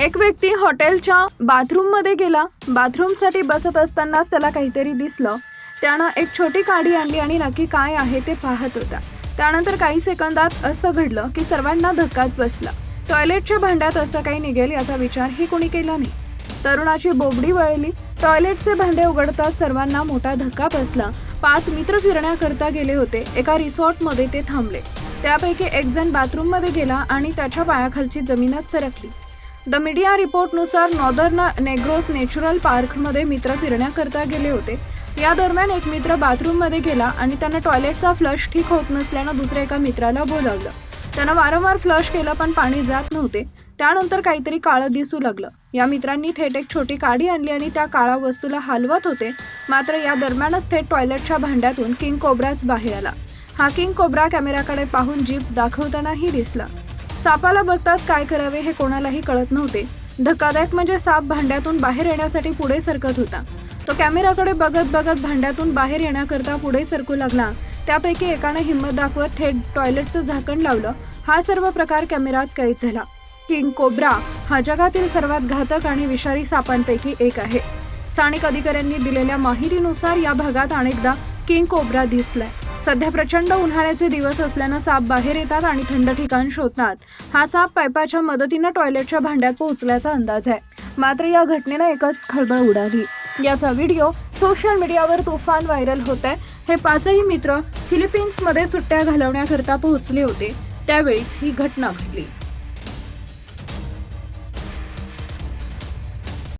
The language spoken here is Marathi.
एक व्यक्ती हॉटेलच्या बाथरूममध्ये गेला. बाथरूमसाठी बसत असतानाच त्याला काहीतरी दिसलं. त्यानं एक छोटी काडी आणली आणि नक्की काय आहे ते पाहत होता. त्यानंतर काही सेकंदात असं घडलं की सर्वांना धक्काच बसला. टॉयलेटच्या भांड्यात असं काही निघेल याचा विचारही कोणी केला नाही. तरुणाची बोबडी वळली. टॉयलेटचे भांडे उघडताच सर्वांना मोठा धक्का बसला. 5 मित्र फिरण्याकरता गेले होते. एका रिसॉर्टमध्ये ते थांबले. त्यापैकी एक जण बाथरूममध्ये गेला आणि त्याच्या पायाखालची जमीनच सरकली. द मीडिया रिपोर्टनुसार नॉर्दर्न नेग्रोस नॅचरल पार्कमध्ये मित्र फिरण्याकरता गेले होते. या दरम्यान एक मित्र बाथरूममध्ये गेला आणि त्यानं टॉयलेटचा फ्लश ठीक होत नसल्यानं दुसऱ्या एका मित्राला बोलावलं. त्यानं वारंवार फ्लश केलं पण पाणी जात नव्हते. त्यानंतर काहीतरी काळं दिसू लागलं. या मित्रांनी थेट एक छोटी काडी आणली आणि त्या काळ्या वस्तूला हलवत होते. मात्र या दरम्यानच थेट टॉयलेटच्या भांड्यातून किंग कोब्राच बाहेर आला. हा किंग कोब्रा कॅमेऱ्याकडे पाहून जीभ दाखवतानाही दिसला. सापाला बघताच काय करावे हे कोणालाही कळत नव्हते. धक्कादायक म्हणजे साप भांड्यातून बाहेर येण्यासाठी पुढे सरकत होता. तो कॅमेऱ्याकडे बघत बघत भांड्यातून बाहेर येण्याकरता पुढे सरकू लागला. त्यापैकी एकाने हिंमत दाखवत थेट टॉयलेटचं झाकण लावलं. हा सर्व प्रकार कॅमेऱ्यात कैद झाला. किंग कोब्रा हा जगातील सर्वात घातक आणि विषारी सापांपैकी एक आहे. स्थानिक अधिकाऱ्यांनी दिलेल्या माहितीनुसार या भागात अनेकदा किंग कोब्रा दिसलाय. सध्या प्रचंड उन्हाळ्याचे दिवस असल्यानं साप बाहेर येतात आणि थंड ठिकाण शोधतात. हा साप पाईपाच्या मदतीनं टॉयलेटच्या भांड्यात पोहोचल्याचा अंदाज आहे. मात्र या घटनेनं एकच खळबळ उडाली. याचा व्हिडिओ सोशल मीडियावर तुफान व्हायरल होत आहे. हे 5ही मित्र फिलिपिन्समध्ये सुट्ट्या घालवण्याकरता पोहोचले होते. त्यावेळीच ही घटना घडली.